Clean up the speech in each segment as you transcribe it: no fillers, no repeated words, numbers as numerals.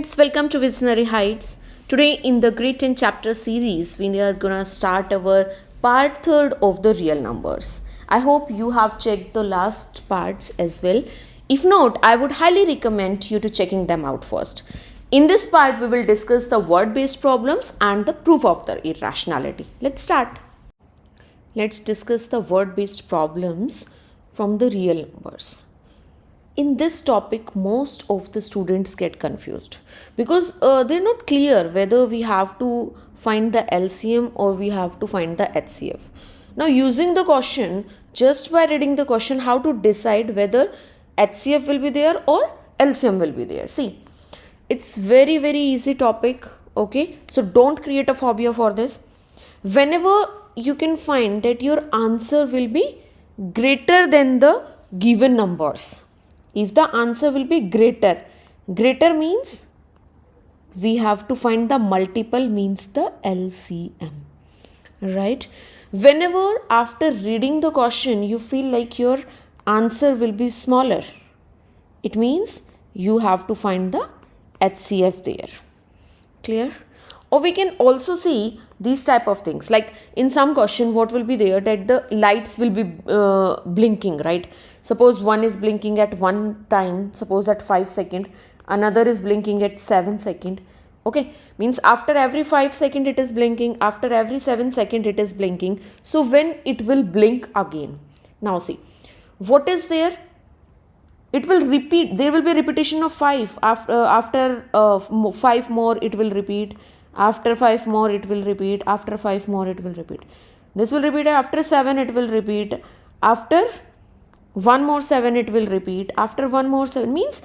friends, welcome to Visionary Heights. Today in the Grit and Chapter series, we are gonna start our part 3 of the real numbers. I hope you have checked the last parts as well. If not, I would highly recommend you to checking them out first. In this part, we will discuss the word-based problems and the proof of the irrationality. Let's start. Let's discuss the word-based problems from the real numbers. In this topic, most of the students get confused because they're not clear whether we have to find the LCM or we have to find the HCF. Now, using the question, just by reading the question, how to decide whether HCF will be there or LCM will be there. See, it's very easy topic. Okay, so don't create a phobia for this. Whenever you can find that your answer will be greater than the given numbers. If the answer will be greater means we have to find the multiple, means the LCM, right? Whenever after reading the question you feel like your answer will be smaller, it means you have to find the HCF there. Clear? Or we can also see these type of things, like in some question what will be there, that the lights will be blinking, right? Suppose one is blinking at one time, suppose at 5 seconds, another is blinking at 7 seconds. Okay, means after every 5 seconds it is blinking, after every 7 seconds it is blinking. So when it will blink again? Now see, what is there? It will repeat. There will be repetition of 5. After 5 more it will repeat. After 5 more it will repeat. After 5 more it will repeat. This will repeat. After 7 it will repeat. After 1 more 7 it will repeat. After 1 more 7 means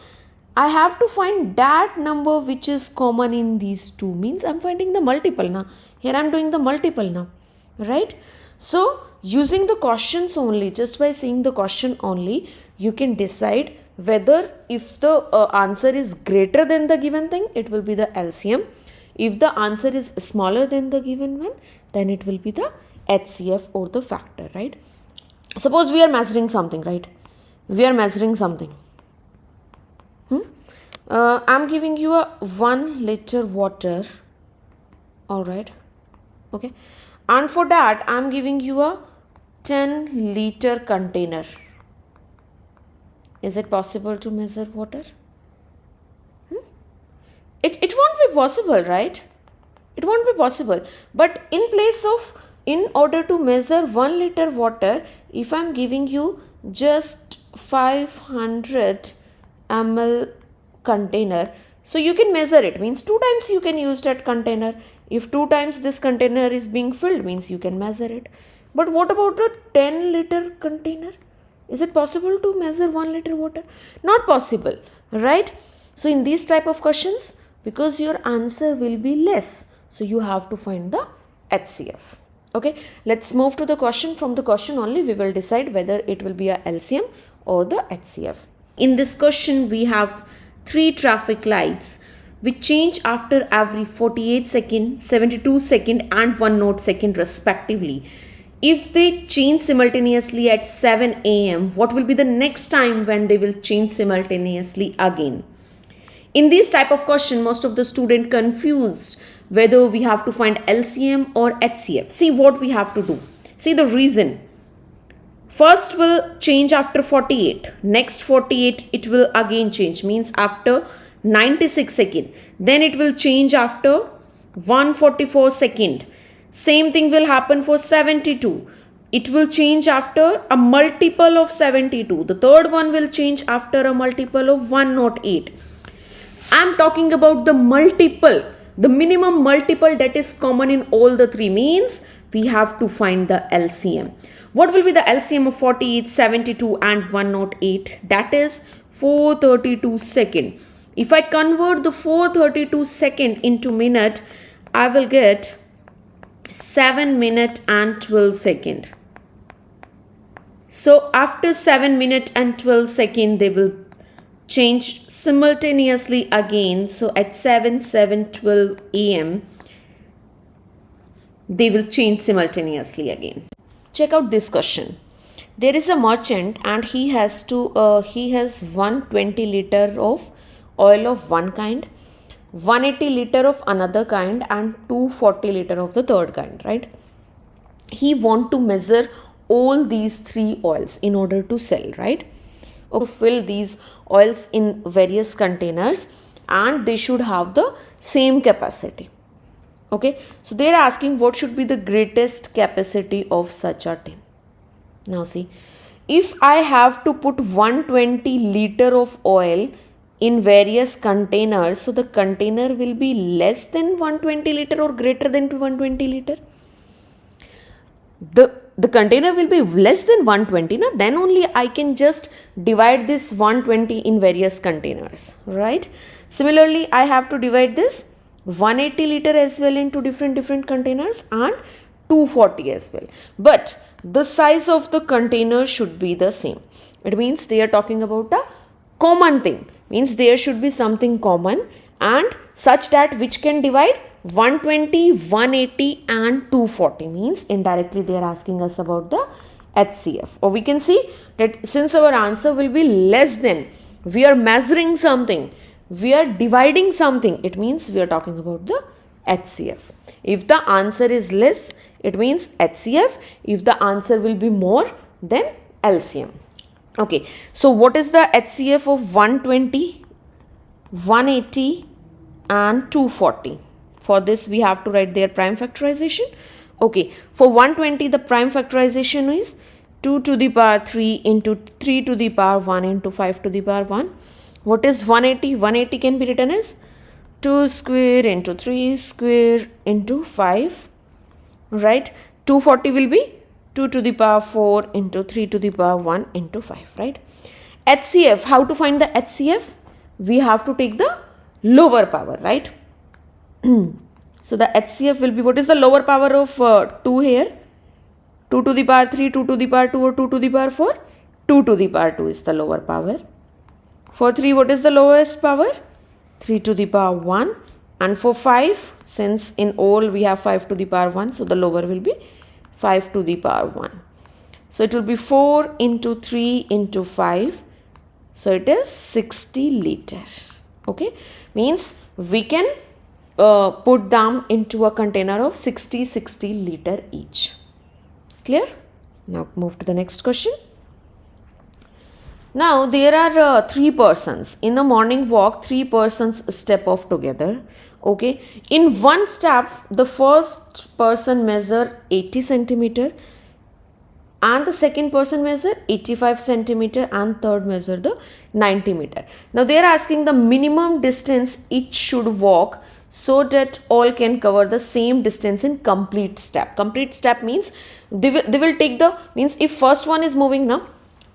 I have to find that number which is common in these two. Means I'm finding the multiple now. Here I'm doing the multiple now, right? So using the questions only, just by seeing the question only, you can decide whether if the answer is greater than the given thing, it will be the LCM. If the answer is smaller than the given one, then it will be the HCF or the factor, right? Suppose we are measuring something, right? We are measuring something. I'm giving you a 1 liter water, all right? Okay. And for that, I'm giving you a 10 liter container. Is it possible to measure water? It won't be possible, right? It won't be possible. But in order to measure 1 liter water, if I'm giving you just 500 ml container, so you can measure it, means 2 times you can use that container. If 2 times this container is being filled, means you can measure it. But what about the 10 liter container? Is it possible to measure 1 liter water? Not possible, right? So in these type of questions, because your answer will be less, so you have to find the HCF. Okay, let's move to the question. From the question only we will decide whether it will be a LCM or the HCF. In this question we have 3 traffic lights which change after every 48 seconds, 72 seconds and 1 naught second respectively. If they change simultaneously at 7 am, what will be the next time when they will change simultaneously again? In this type of question, most of the student confused whether we have to find LCM or HCF. See what we have to do. See the reason. First will change after 48. Next 48 it will again change. Means after 96 seconds. Then it will change after 144 seconds. Same thing will happen for 72. It will change after a multiple of 72. The third one will change after a multiple of 108. I am talking about the multiple, the minimum multiple that is common in all the 3, means we have to find the LCM. What will be the LCM of 48, 72 and 108? That is 432 seconds. If I convert the 432 second into minute, I will get 7 minutes and 12 seconds. So after 7 minutes and 12 seconds, they will change simultaneously again. So at 7:12 am, they will change simultaneously again. Check out this question. There is a merchant and he has 120 liter of oil of one kind 180 liter of another kind and 240 liter of the third kind, right? He want to measure all these three oils in order to sell, right? Or fill these oils in various containers and they should have the same capacity. Okay, so they are asking what should be the greatest capacity of such a tin. Now see, if I have to put 120 liter of oil in various containers, so the container will be less than 120 liter or greater than 120 liter. The container will be less than 120, na? Then only I can just divide this 120 in various containers, right? Similarly, I have to divide this 180 liter as well into different containers and 240 as well. But the size of the container should be the same. It means they are talking about a common thing. Means there should be something common and such that which can divide 120, 180 and 240. Means indirectly they are asking us about the HCF. Or we can see that since our answer will be less than, we are measuring something, we are dividing something, it means we are talking about the HCF. If the answer is less, it means HCF. If the answer will be more, then LCM. Okay, so what is the HCF of 120, 180 and 240? For this we have to write their prime factorization. Okay, for 120 the prime factorization is 2 to the power 3 into 3 to the power 1 into 5 to the power 1. What is 180? 180 can be written as 2 square into 3 square into 5, right? 240 will be 2 to the power 4 into 3 to the power 1 into 5, right? HCF, how to find the HCF? We have to take the lower power, right? So the HCF will be, what is the lower power of 2 here? 2 to the power 3, 2 to the power 2 or 2 to the power 4? 2 to the power 2 is the lower power. For 3, what is the lowest power? 3 to the power 1. And for 5, since in all we have 5 to the power 1, so the lower will be 5 to the power 1. So it will be 4 into 3 into 5. So it is 60 liter. Okay, means we can put them into a container of 60 liter each. Clear? Now move to the next question. Now there are 3 persons. In the morning walk, 3 persons step off together. Okay, in one step the first person measure 80 centimeter and the second person measure 85 centimeter and third measure the 90 meter. Now they are asking the minimum distance each should walk so that all can cover the same distance in complete step. Complete step means they will take the, means if first one is moving now,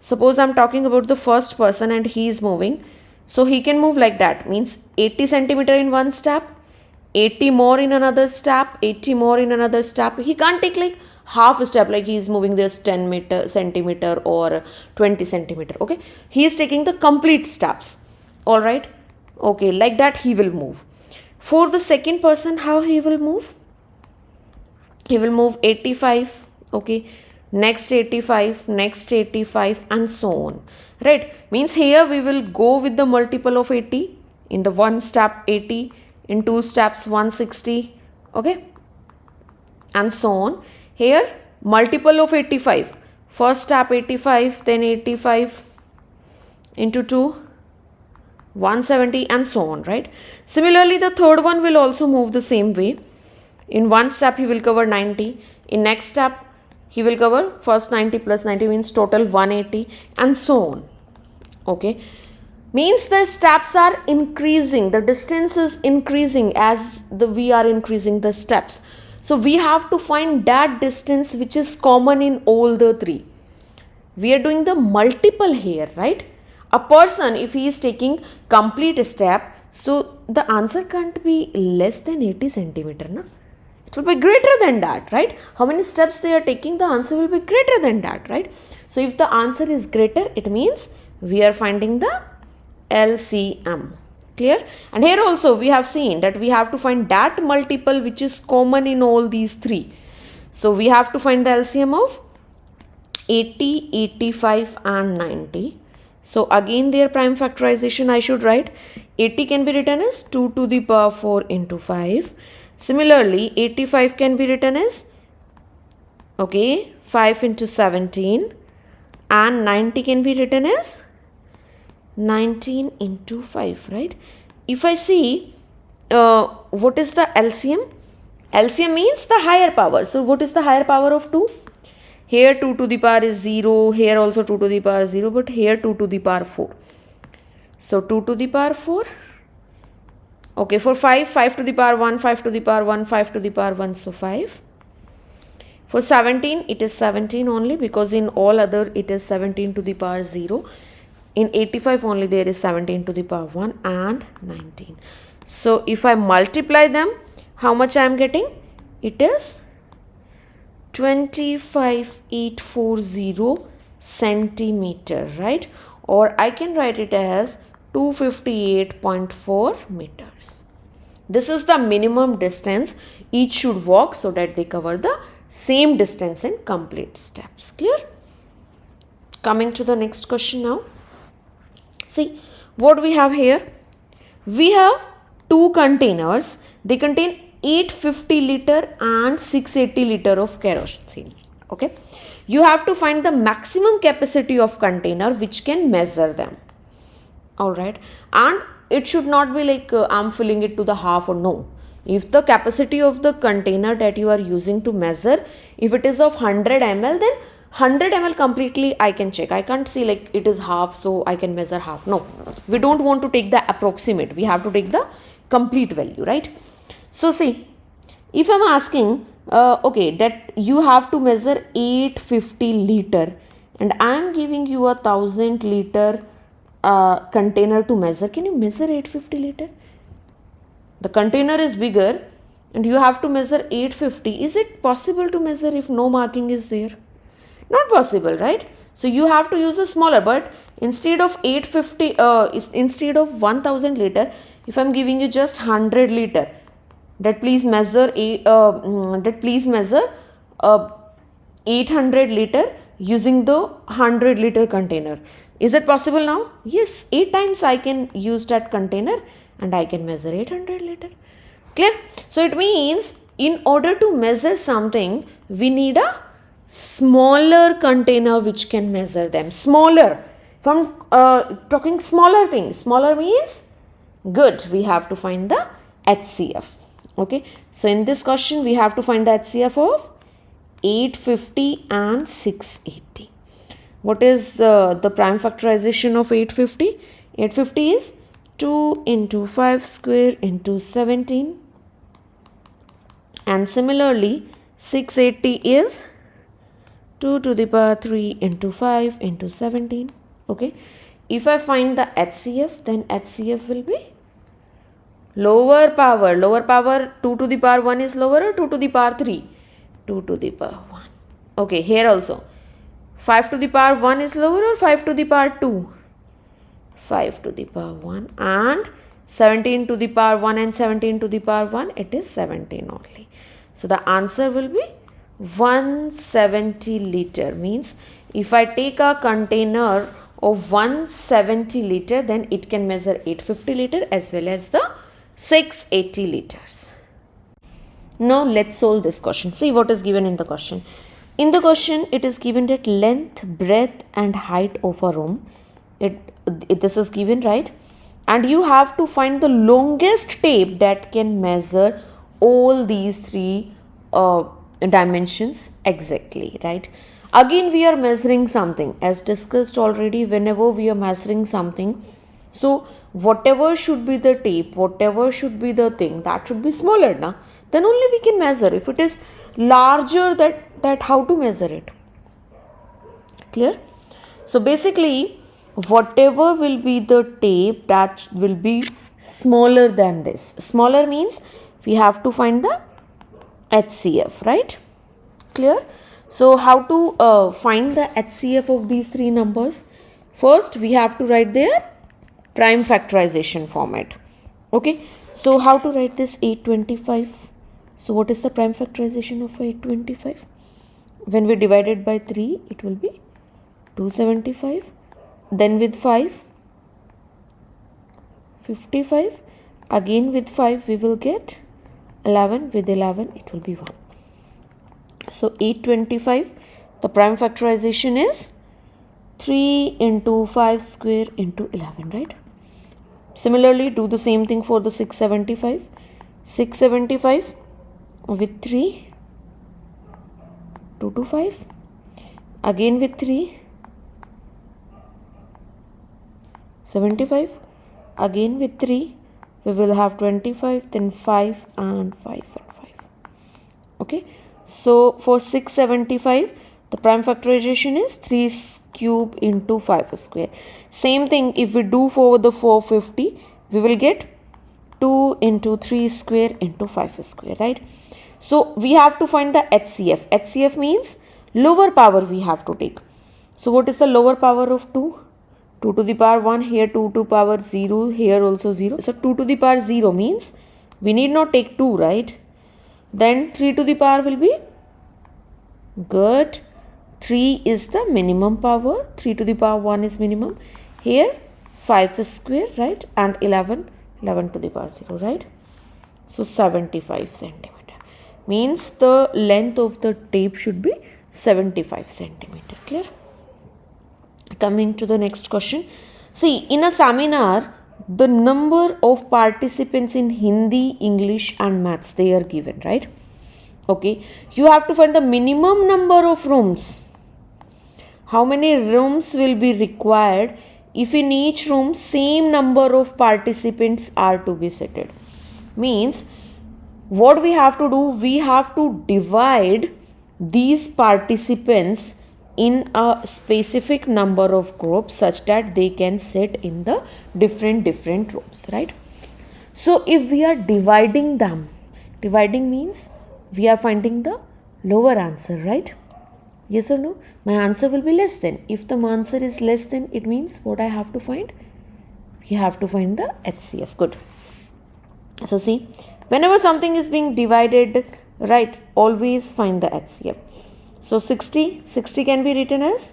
suppose I am talking about the first person and he is moving, so he can move like that, means 80 centimeter in one step, 80 more in another step, 80 more in another step. He can't take like half a step, like he is moving this 10 centimeter or 20 centimeter. Okay, he is taking the complete steps. All right, okay, like that he will move. For the second person, how he will move? He will move 85. Okay, next 85, next 85 and so on. Right, means here we will go with the multiple of 80. In the one step 80, in two steps 160. Okay, and so on. Here multiple of 85. First step 85, then 85 into 2, 170 and so on, right? Similarly, the third one will also move the same way. In one step he will cover 90. In next step he will cover first 90 plus 90 means total 180 and so on. Okay, means the steps are increasing, the distance is increasing as we are increasing the steps. So we have to find that distance which is common in all the 3. We are doing the multiple here, right? A person, if he is taking complete step, so the answer can't be less than 80 centimeter, na? It will be greater than that, right? How many steps they are taking, the answer will be greater than that, right? So if the answer is greater, it means we are finding the LCM. Clear? And here also we have seen that we have to find that multiple which is common in all these 3. So we have to find the LCM of 80, 85 and 90. So again their prime factorization I should write. 80 can be written as 2 to the power 4 into 5. Similarly 85 can be written as 5 into 17, and 90 can be written as 19 into 5, right? If I see what is the LCM? LCM means the higher power. So what is the higher power of 2? Here 2 to the power is 0, here also 2 to the power is 0, but here 2 to the power 4. So 2 to the power 4. Okay, for 5, 5 to the power 1, 5 to the power 1, 5 to the power 1, so 5. For 17, it is 17 only, because in all other it is 17 to the power 0. In 85 only there is 17 to the power 1 and 19. So if I multiply them, how much I am getting? It is 25840 centimeter, right? Or I can write it as 258.4 meters. This is the minimum distance each should walk so that they cover the same distance in complete steps. Clear? Coming to the next question now. See what we have here. We have two containers. They contain 850 liter and 680 liter of kerosene. Okay. You have to find the maximum capacity of container which can measure them. Alright. And it should not be like I'm filling it to the half, or no. If the capacity of the container that you are using to measure, if it is of 100 ml, then 100 ml completely I can check. I can't see like it is half, so I can measure half. No, we don't want to take the approximate. We have to take the complete value, right? So see, if I'm asking, that you have to measure 850 liter and I am giving you 1000 liter container to measure. Can you measure 850 liter? The container is bigger and you have to measure 850. Is it possible to measure if no marking is there? Not possible, right? So you have to use a smaller, but instead of 850, instead of 1000 liter, if I'm giving you just 100 liter, that please measure 800 liter using the 100 liter container. Is it possible now? Yes, 8 times I can use that container and I can measure 800 liter. Clear? So it means in order to measure something, we need a smaller container which can measure them. Smaller. If I'm talking smaller things, smaller means good. We have to find the HCF. Okay. So in this question, we have to find the HCF of 850 and 680. What is the prime factorization of 850? 850 is 2 into 5 square into 17. And similarly, 680 is 2 to the power 3 into 5 into 17. Okay. If I find the HCF, then HCF will be lower power. Lower power, 2 to the power 1 is lower, or 2 to the power 3? 2 to the power 1. Okay, here also. 5 to the power 1 is lower, or 5 to the power 2? 5 to the power 1. And 17 to the power 1 and 17 to the power 1, it is 17 only. So the answer will be 170 liter. Means if I take a container of 170 liter, then it can measure 850 liter as well as the 680 liters. Now let's solve this question. See what is given in the question. In the question, it is given that length, breadth and height of a room. This is given, right? And you have to find the longest tape that can measure all these three dimensions exactly, right? Again, we are measuring something. As discussed already, whenever we are measuring something, so whatever should be the tape, whatever should be the thing, that should be smaller, na? Then only we can measure. If it is larger, that how to measure it? Clear? So basically, whatever will be the tape, that will be smaller than this. Smaller means we have to find the HCF, right? Clear? So how to find the HCF of these three numbers? First, we have to write their prime factorization format. Okay. So how to write this 825? So what is the prime factorization of 825? When we divide it by 3, it will be 275. then with 5, 55, again with 5 we will get 11, with 11 it will be 1. So 825, the prime factorization is 3 into 5 square into 11, right? Similarly, do the same thing for the 675. 675 with 3, 2 to 5, again with 3, 75, again with 3, we will have 25, then 5 and 5 and 5. Okay, so for 675, the prime factorization is 3 cube into 5 square. Same thing if we do for the 450, we will get 2 into 3 square into 5 square, right? So we have to find the HCF. HCF means lower power we have to take. So what is the lower power of 2? 2 to the power 1, here 2 to the power 0, here also 0. So 2 to the power 0 means we need not take 2, right? Then 3 to the power will be good. 3 is the minimum power. 3 to the power 1 is minimum. Here 5 square, right? And 11 to the power 0, right? So 75 centimeter. Means the length of the tape should be 75 centimeter. Clear? Coming to the next question. See, in a seminar, the number of participants in Hindi, English and Maths, they are given, right? Okay. You have to find the minimum number of rooms. How many rooms will be required if in each room same number of participants are to be seated? Means what we have to do, we have to divide these participants in a specific number of groups such that they can sit in the different rooms, right? So if we are dividing them, dividing means we are finding the lower answer, right? Yes or no? My answer will be less than. If the answer is less than, it means what I have to find? We have to find the HCF. Good. So see, whenever something is being divided, right, always find the HCF. So 60 can be written as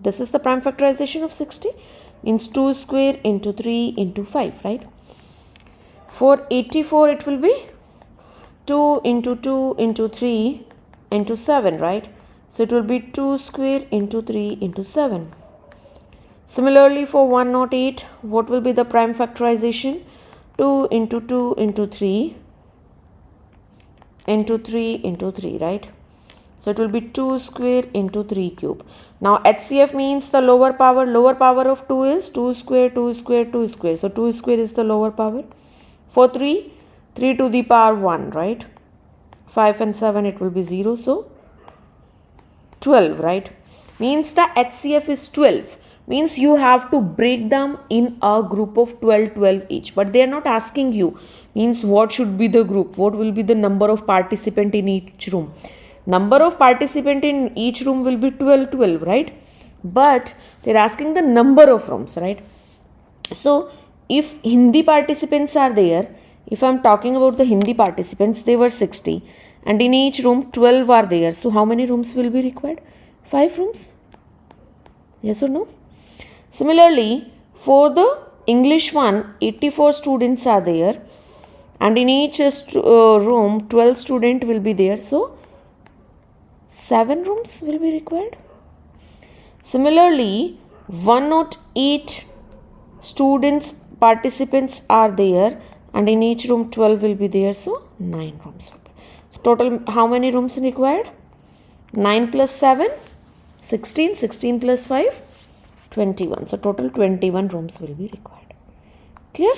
this is the prime factorization of 60, means 2 square into 3 into 5, right? For 84 it will be 2 into 2 into 3 into 7, right? So it will be 2 square into 3 into 7. Similarly for 108, what will be the prime factorization? 2 into 2 into 3 into 3 into 3, right? So it will be 2 square into 3 cube. Now HCF means the lower power of 2 is 2 square, 2 square, 2 square. So 2 square is the lower power. For 3 to the power 1, right? 5 and 7 it will be 0. So 12, right? Means the HCF is 12. Means you have to break them in a group of 12 each. But they are not asking you. Means what should be the group? What will be the number of participant in each room? Number of participant in each room will be 12, right? But they are asking the number of rooms, right? So if Hindi participants are there, if I am talking about the Hindi participants, they were 60. And in each room 12 are there. So how many rooms will be required? 5 rooms. Yes or no? Similarly, for the English one, 84 students are there. And in each room 12 students will be there. So 7 rooms will be required. Similarly, 108 participants are there. And in each room 12 will be there. So 9 rooms. So total how many rooms required? 9 plus 7, 16. 16 plus 5, 21. So total 21 rooms will be required. Clear?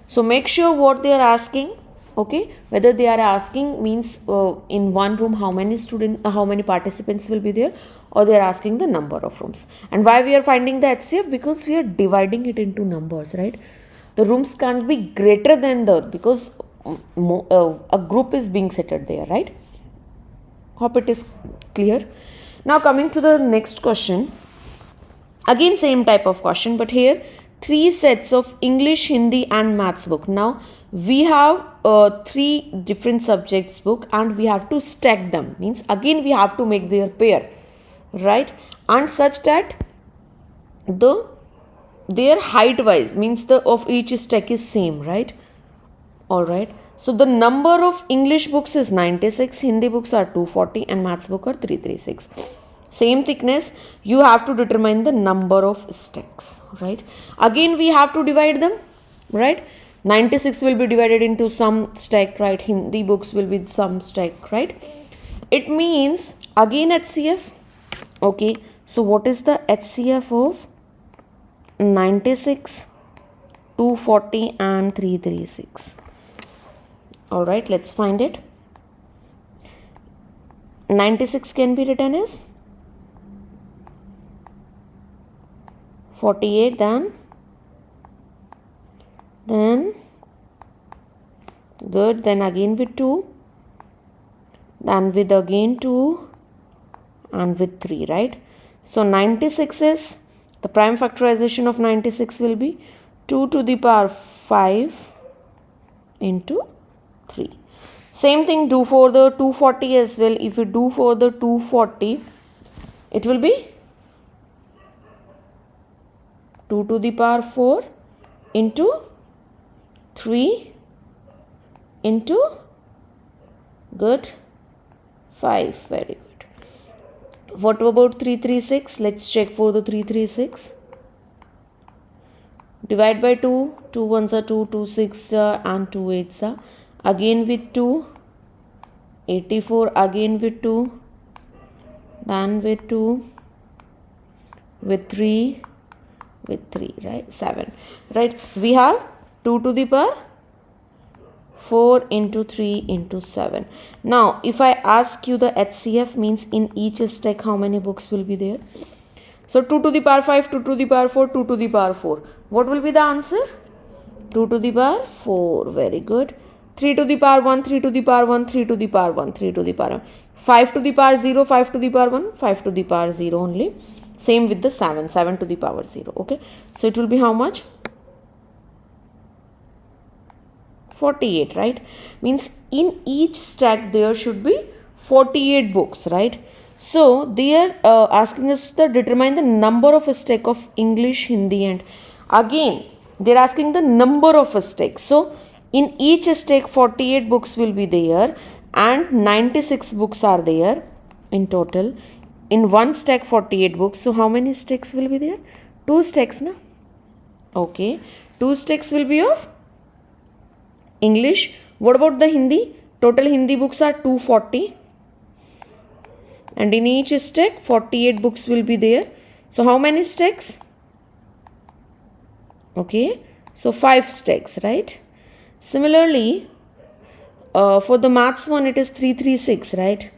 So make sure what they are asking. Okay, whether they are asking means in one room how many participants will be there, or they are asking the number of rooms. And why we are finding the HCF? Because we are dividing it into numbers, right? The rooms can't be greater than because a group is being seated there, right? Hope it is clear. Now coming to the next question. Again same type of question, but here 3 sets of English, Hindi and Maths book. Now we have three different subjects book and we have to stack them, means again we have to make their pair, right, and such that their height wise, means the of each stack is same, right? All right, so the number of English books is 96, Hindi books are 240 and maths book are 336. Same thickness, you have to determine the number of stacks, right? Again we have to divide them, right? 96 will be divided into some stack, right? Hindi books will be some stack, right? It means again HCF. Okay, so what is the HCF of 96, 240 and 336? All right, let's find it. 96 can be written as 48, then good, then again with 2, then with again 2 and with 3, right? So 96 is, the prime factorization of 96 will be 2 to the power 5 into 3. Same thing do for the 240 as well. If you do for the 240, it will be 2 to the power 4 into 3 into good 5. Very good. What about 336? Let's check for the 336. Divide by 2. 2 ones are 2, 2 6 and 2 8s are. Again with 2. 84 again with 2. Then with 2. With 3. With 3, right? 7. Right? We have 2 to the power 4 into 3 into 7. Now, if I ask you the HCF, means in each stack how many books will be there? So 2 to the power 5, 2 to the power 4, 2 to the power 4. What will be the answer? 2 to the power 4. Very good. 3 to the power 1, 3 to the power 1, 3 to the power 1, 3 to the power 1. 5 to the power 0, 5 to the power 1, 5 to the power 0 only. Same with the 7, 7 to the power 0. Okay. So it will be how much? 48, right? Means in each stack there should be 48 books, right? So they are asking us to determine the number of a stack of English, Hindi, and again they are asking the number of a stack. So in each stack 48 books will be there and 96 books are there in total. In one stack 48 books. So how many stacks will be there? 2 stacks, na? Okay. 2 stacks will be of English. What about the Hindi? Total Hindi books are 240. And in each stack 48 books will be there. So how many stacks? Okay. So 5 stacks, right? Similarly, for the maths one it is 336, right?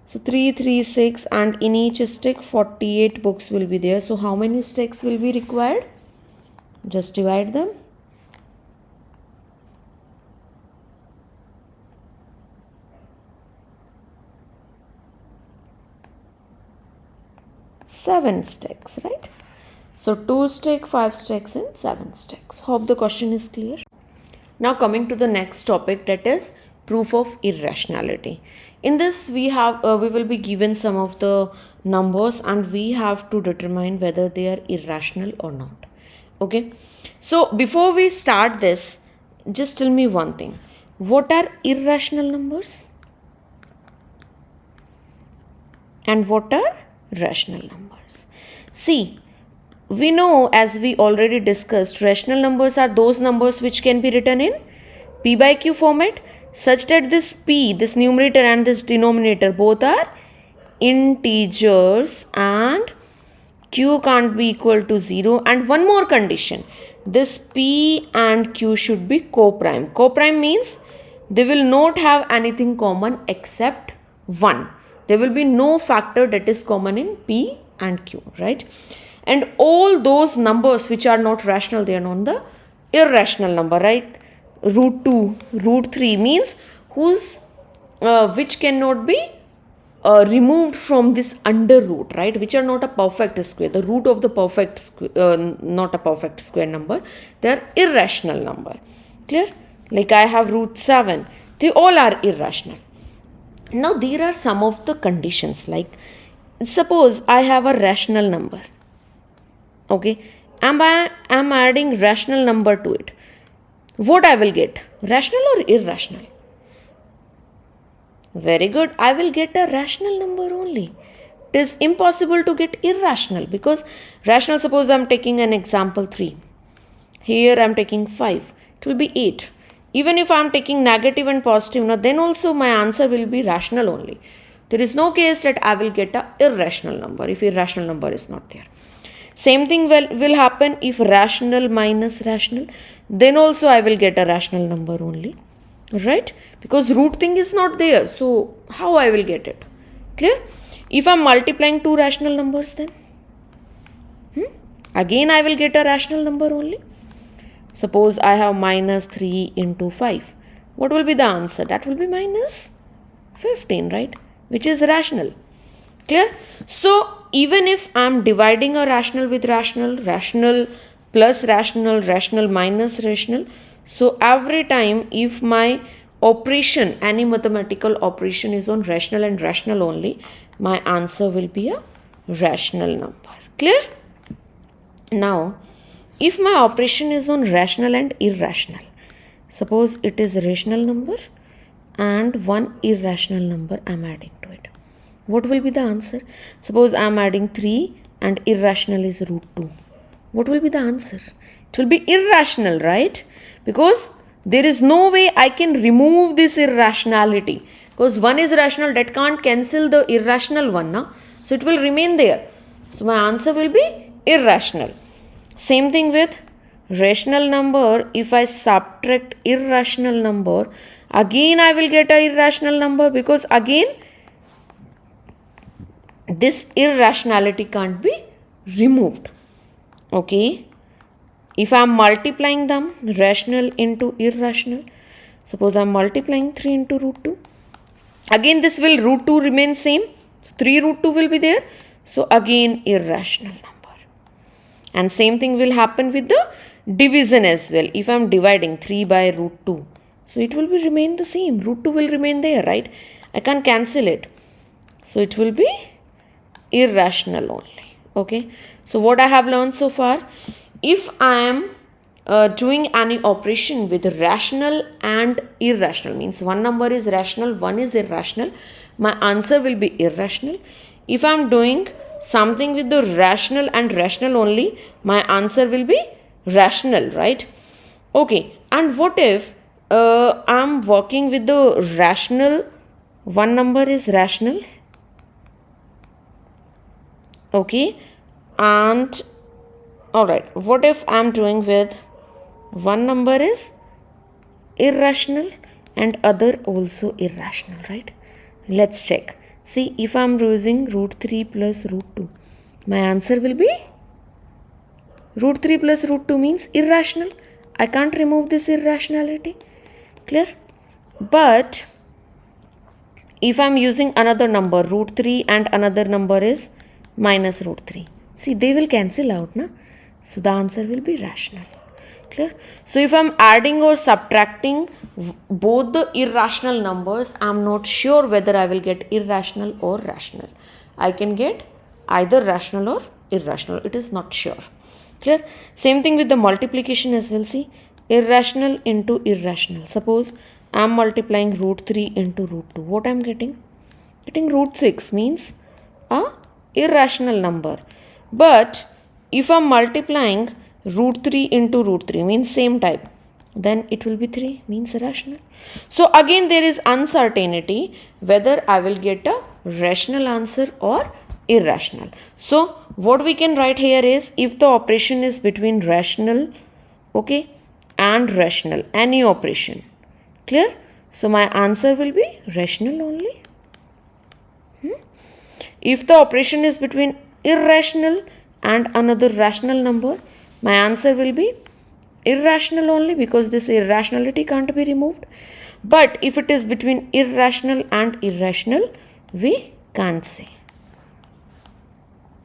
So 336 and in each stack 48 books will be there. So how many stacks will be required? Just divide them. Seven stacks, right? So 2 stacks, 5 stacks and 7 stacks. Hope the question is clear. Now coming to the next topic, that is proof of irrationality. In this we will be given some of the numbers and we have to determine whether they are irrational or not. Okay. So before we start this, just tell me one thing. What are irrational numbers? And what are rational numbers? See, we know, as we already discussed, rational numbers are those numbers which can be written in P by Q format, such that this P, this numerator and this denominator both are integers and Q can't be equal to 0. And one more condition, this P and Q should be co-prime. Co-prime means they will not have anything common except 1. There will be no factor that is common in P and Q, right? And all those numbers which are not rational, they are not the irrational number, right? Root 2, root 3 means which cannot be removed from this under root, right? Which are not a perfect square. The root of the perfect square, not a perfect square number. They are irrational number. Clear? Like I have root 7. They all are irrational. Now there are some of the conditions, like suppose I have a rational number. Okay, am adding rational number to it. What I will get? Rational or irrational? Very good. I will get a rational number only. It is impossible to get irrational, because rational, suppose I am taking an example 3. Here I am taking 5. It will be 8. Even if I am taking negative and positive, now then also my answer will be rational only. There is no case that I will get a irrational number if irrational number is not there. Same thing will happen if rational minus rational. Then also I will get a rational number only. Right? Because root thing is not there. So how I will get it? Clear? If I am multiplying two rational numbers, then again I will get a rational number only. Suppose I have minus 3 into 5. What will be the answer? That will be minus 15, right? Which is rational. Clear? So even if I am dividing a rational with rational, rational plus rational, rational minus rational, so every time if my operation, any mathematical operation is on rational and rational only, my answer will be a rational number. Clear? Now, if my operation is on rational and irrational, suppose it is a rational number and one irrational number I am adding to it. What will be the answer? Suppose I am adding 3 and irrational is root 2. What will be the answer? It will be irrational, right? Because there is no way I can remove this irrationality. Because one is rational, that can't cancel the irrational one. Na? So it will remain there. So my answer will be irrational. Same thing with rational number. If I subtract irrational number, again I will get a irrational number, because again this irrationality can't be removed. Okay. If I am multiplying them, rational into irrational, suppose I am multiplying 3 into root 2. Again this will root 2 remain same. So 3 root 2 will be there. So again irrational number. And same thing will happen with the division as well. If I am dividing 3 by root 2, so it will be remain the same. Root 2 will remain there, right? I can't cancel it. So it will be irrational only. Okay. So what I have learned so far, if I am doing any operation with rational and irrational, means one number is rational, one is irrational, my answer will be irrational. If I am doing something with the rational and rational only, my answer will be rational, right? Okay. And what if I am working with the rational, one number is rational, okay, and alright, what if I am doing with one number is irrational and other also irrational, right? Let's check. See, if I am using root 3 plus root 2, my answer will be root 3 plus root 2 means irrational. I can't remove this irrationality. Clear? But if I am using another number, root 3, and another number is minus root 3, see, they will cancel out, na? So the answer will be rational. Clear? So if I am adding or subtracting both the irrational numbers, I am not sure whether I will get irrational or rational. I can get either rational or irrational. It is not sure. Clear? Same thing with the multiplication as well. See, irrational into irrational. Suppose I am multiplying root 3 into root 2. What I am getting? Getting root 6 means a irrational number. But if I am multiplying root 3 into root 3 means same type, then it will be 3 means rational. So again there is uncertainty whether I will get a rational answer or irrational. So what we can write here is, if the operation is between rational, okay, and rational, any operation. Clear? So my answer will be rational only. If the operation is between irrational and another rational number, my answer will be irrational only, because this irrationality can't be removed. But if it is between irrational and irrational, we can't say.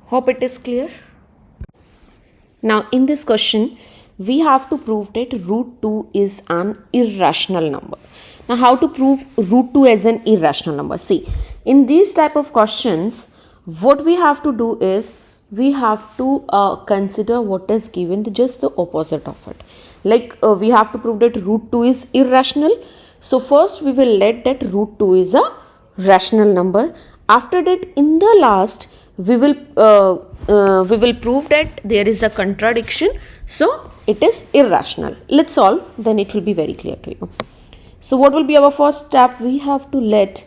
Hope it is clear. Now in this question, we have to prove that root 2 is an irrational number. Now, how to prove root 2 as an irrational number? See, in these type of questions, what we have to do is we have to consider what is given, just the opposite of it. Like we have to prove that root 2 is irrational. So first we will let that root 2 is a rational number. After that, in the last, we will prove that there is a contradiction, so it is irrational. Let's solve, then it will be very clear to you. So what will be our first step? We have to let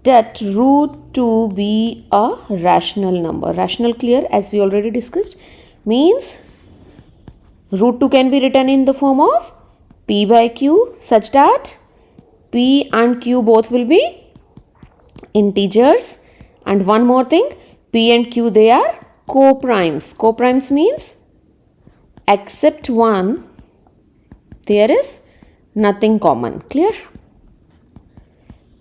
that root 2 be a rational number. Rational, clear, as we already discussed, means root 2 can be written in the form of p by q, such that p and q both will be integers. And one more thing, p and q, they are co-primes. Co-primes means except one, there is nothing common. Clear?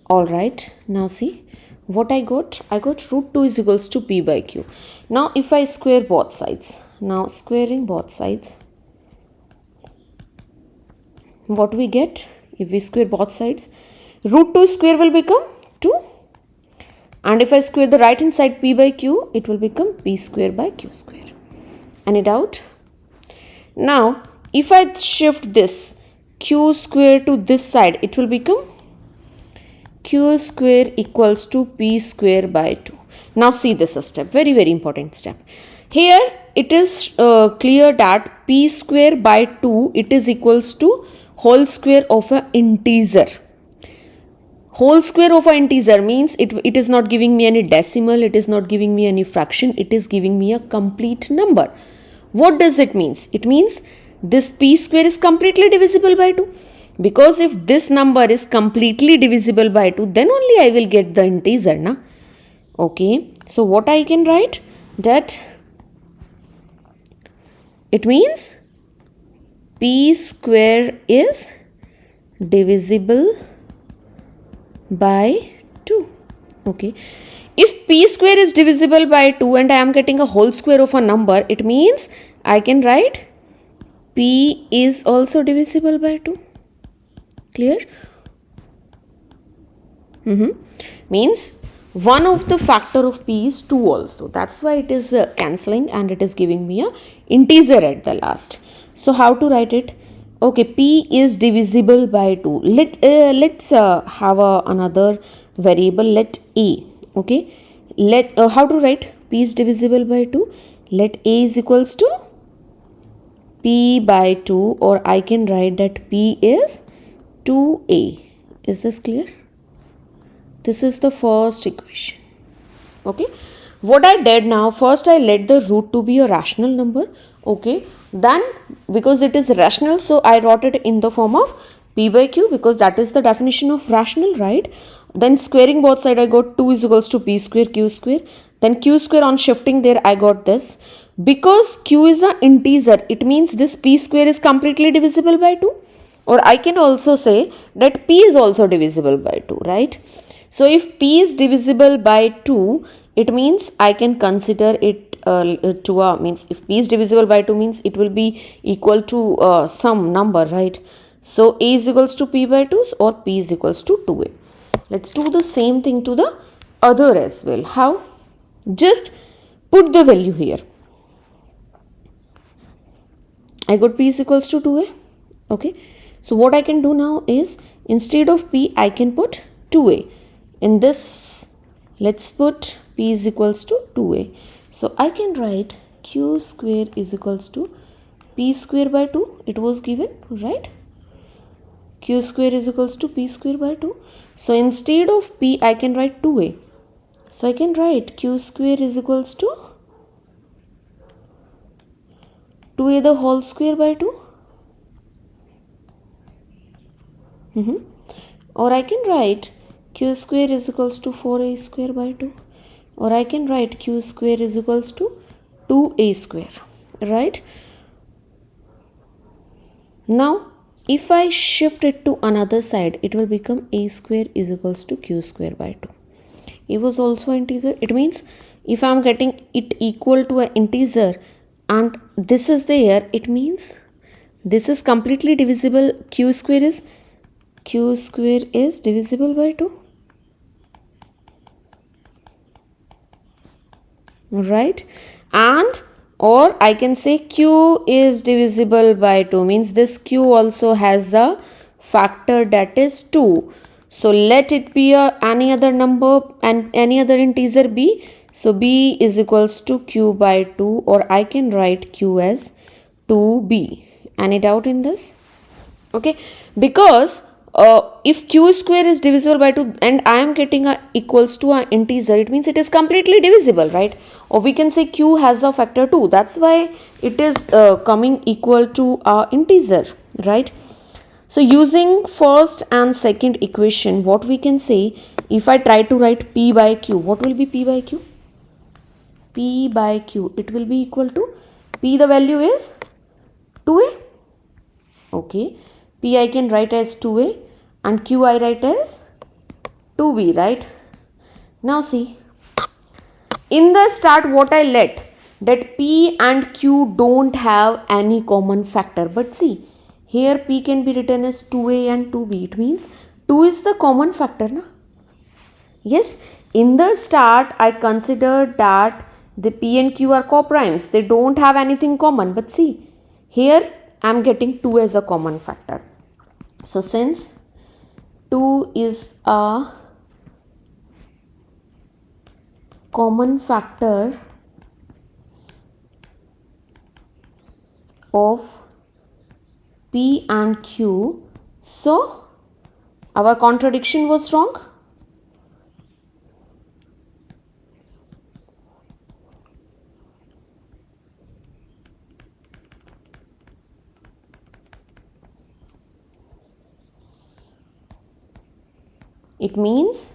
Alright, now see what I got. I got root 2 is equals to p by q. Now if I square both sides, now squaring both sides, what we get? If we square both sides, root 2 square will become 2. And if I square the right hand side p by q, it will become p square by q square. Any doubt? Now, if I shift this q square to this side, it will become q square equals to p square by 2. Now see this step, very important step. Here it is clear that p square by 2, it is equals to whole square of an integer. Whole square of an integer means it is not giving me any decimal, it is not giving me any fraction, it is giving me a complete number. What does it mean? It means this p square is completely divisible by 2. Because if this number is completely divisible by 2, then only I will get the integer, na? Okay, so what I can write? That it means p square is divisible by 2. Okay, if p square is divisible by 2 and I am getting a whole square of a number, it means I can write p is also divisible by 2. Clear? Means one of the factor of p is 2 also. That's why it is cancelling and it is giving me a integer at the last. So how to write it? Okay, p is divisible by 2. Let's have another variable. Let a. Okay, how to write p is divisible by 2? Let a is equals to p by 2, or I can write that p is 2a. Is this clear? This is the first equation. Okay, what I did now, first I let the root 2 be a rational number. Okay, then because it is rational, so I wrote it in the form of p by q, because that is the definition of rational, right? Then squaring both sides, I got 2 is equals to p square q square. Then q square, on shifting there, I got this. Because q is an integer, it means this p square is completely divisible by 2. Or I can also say that p is also divisible by 2, right? So if p is divisible by 2, it means I can consider it to a, means if p is divisible by 2 means it will be equal to some number, right? So a is equals to p by 2 or p is equals to 2a. Let's do the same thing to the other as well. How? Just put the value here. I got p is equals to 2a. Okay. So what I can do now is, instead of p, I can put 2a. In this, let's put p is equals to 2a. So I can write q square is equals to p square by 2. It was given, right? Q square is equals to p square by 2. So instead of p, I can write 2a. So I can write q square is equals to 2a the whole square by 2. Or I can write q square is equals to 4a square by 2. Or I can write q square is equals to 2a square, right? Now, if I shift it to another side, it will become a square is equals to q square by 2. A was also integer. It means if I am getting it equal to an integer and this is there, it means This is completely divisible. Q square is divisible by 2. Right? And or I can say Q is divisible by 2, means this Q also has a factor that is 2. So let it be any other number and any other integer b. So b is equals to Q by 2, or I can write Q as 2b. Any doubt in this? Okay, because if Q square is divisible by 2 and I am getting a equals to an integer, it means it is completely divisible, right? Or we can say Q has a factor 2. That's why it is coming equal to a integer, right? So using first and second equation, what we can say, if I try to write P by Q, what will be P by Q? P by Q, it will be equal to, P the value is 2a. Okay, P I can write as 2a and Q I write as 2b, right? Now see, in the start what I let, that P and Q don't have any common factor, but see, here P can be written as 2a and 2b. It means 2 is the common factor, na? Yes, in the start I considered that the P and Q are co-primes. They don't have anything common, but see, here I am getting 2 as a common factor. So since 2 is a common factor of P and Q, so our contradiction was wrong. It means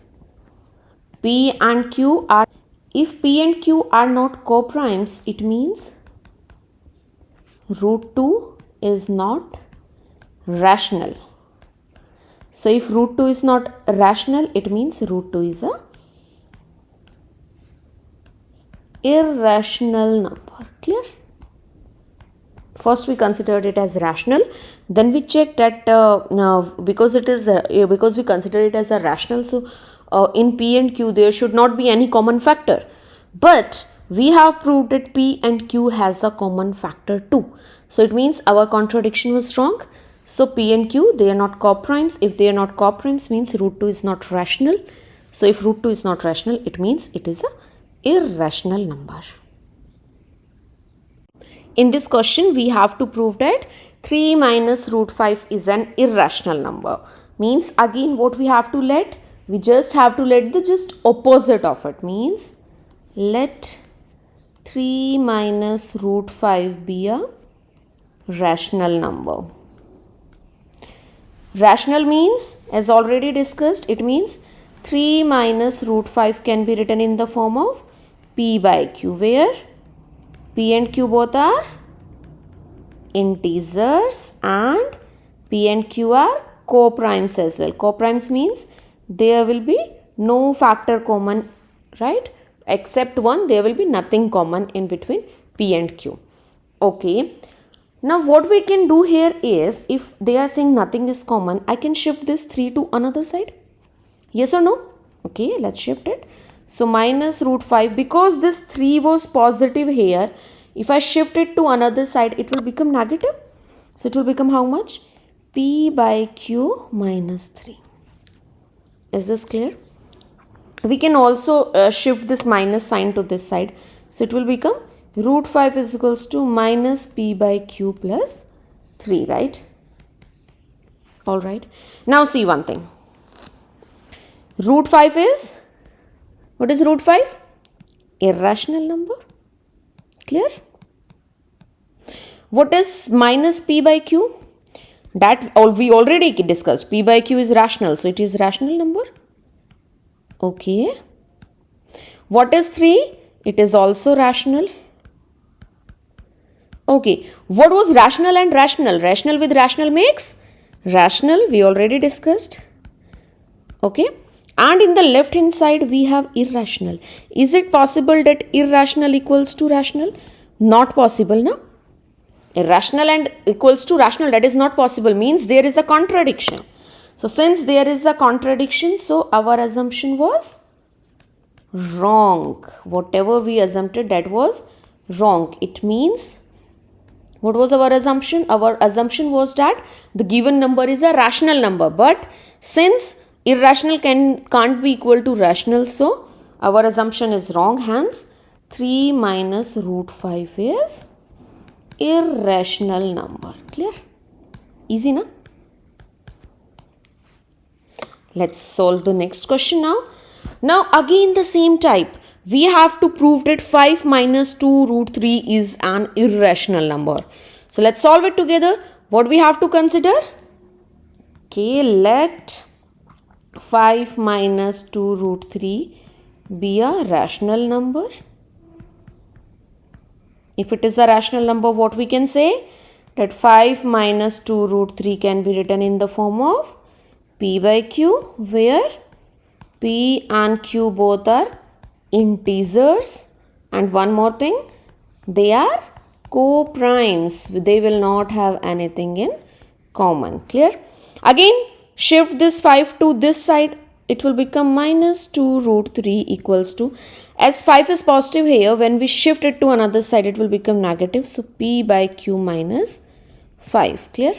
P and Q are, if P and Q are not co-primes, it means root 2 is not rational. So if root 2 is not rational, it means root 2 is a irrational number. Clear? First we considered it as rational, then we checked that because we consider it as a rational, so in P and Q there should not be any common factor, but we have proved that P and Q has a common factor too. So it means our contradiction was wrong. So P and Q, they are not co-primes. If they are not co-primes, means root 2 is not rational. So if root 2 is not rational, it means it is a irrational number. In this question, we have to prove that 3 minus root 5 is an irrational number. Means again what we have to let? We just have to let the just opposite of it. Means let 3 minus root 5 be a rational number. Rational means, as already discussed, it means 3 minus root 5 can be written in the form of P by Q, where P and Q both are integers and P and Q are co-primes as well. Co-primes means there will be no factor common, right? Except one, there will be nothing common in between P and Q. Okay. Now what we can do here is, if they are saying nothing is common, I can shift this 3 to another side. Yes or no? Okay, let's shift it. So minus root 5, because this 3 was positive here, if I shift it to another side, it will become negative. So it will become how much? P by Q minus 3. Is this clear? We can also shift this minus sign to this side. So it will become root 5 is equals to minus P by Q plus 3, right? Alright. Now see one thing. Root 5 is, what is root 5? Irrational number. Clear? What is minus P by Q? That we already discussed. P by Q is rational, so it is rational number. Okay. What is 3? It is also rational. Okay. What was rational and rational? Rational with rational makes rational. We already discussed. Okay. And in the left hand side we have irrational. Is it possible that irrational equals to rational? Not possible, no? Irrational and equals to rational, that is not possible, means there is a contradiction. So since there is a contradiction, so our assumption was wrong. Whatever we assumed, that was wrong. It means, what was our assumption? Our assumption was that the given number is a rational number, but since irrational can't be equal to rational, so our assumption is wrong. Hence 3 minus root 5 is irrational number. Clear? Easy, na? Let's solve the next question now. Now again the same type. We have to prove that 5 minus 2 root 3 is an irrational number. So let's solve it together. What we have to consider? Okay, let 5 minus 2 root 3 be a rational number. If it is a rational number, what we can say? That 5 minus 2 root 3 can be written in the form of p by q, where p and q both are integers, and one more thing, they are co-primes. They will not have anything in common. Clear? Again, shift this 5 to this side. It will become minus 2 root 3 equals to, as 5 is positive here, when we shift it to another side, it will become negative. So p by q minus 5. Clear?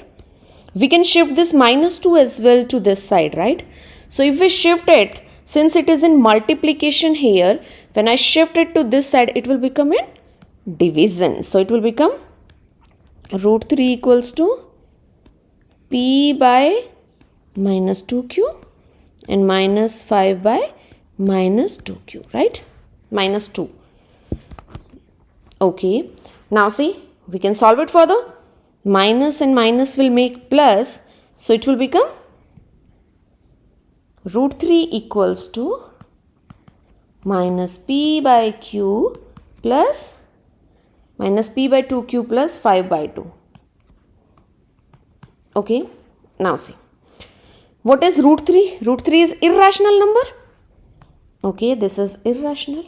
We can shift this minus 2 as well to this side, right? So if we shift it, since it is in multiplication here, when I shift it to this side, it will become in division. So it will become root 3 equals to p by minus 2q and minus 5 by minus 2q, right? Minus 2. Okay. Now see, we can solve it further. Minus and minus will make plus. So it will become root 3 equals to minus p by q plus minus p by 2q plus 5 by 2. Okay. Now see. What is root 3? Root 3 is irrational number. Okay, this is irrational.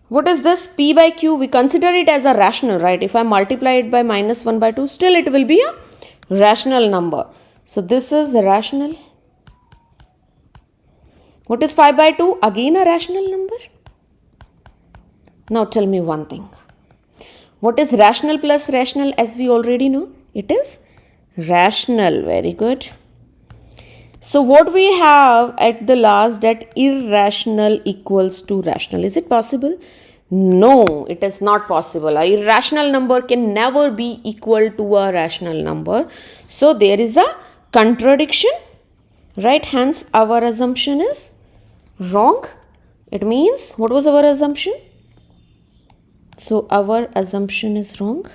What is this? P by q, we consider it as a rational, right? If I multiply it by minus 1 by 2, still it will be a rational number. So this is rational. What is 5 by 2? Again a rational number. Now tell me one thing. What is rational plus rational? As we already know, it is rational. Very good. So what we have at the last, that irrational equals to rational. Is it possible? No, it is not possible. A irrational number can never be equal to a rational number. So there is a contradiction, right? Hence our assumption is wrong. It means, what was our assumption? So our assumption is wrong.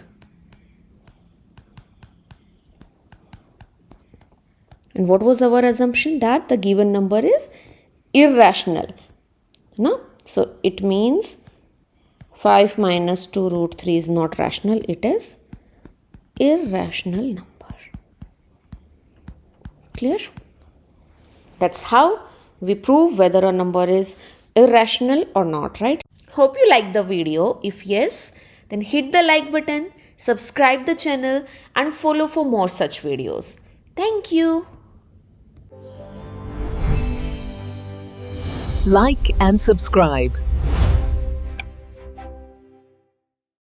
And what was our assumption? That the given number is irrational. No? So it means 5 minus 2 root 3 is not rational. It is irrational number. Clear? That's how we prove whether a number is irrational or not, right? Hope you liked the video. If yes, then hit the like button, subscribe the channel and follow for more such videos. Thank you. Like and subscribe.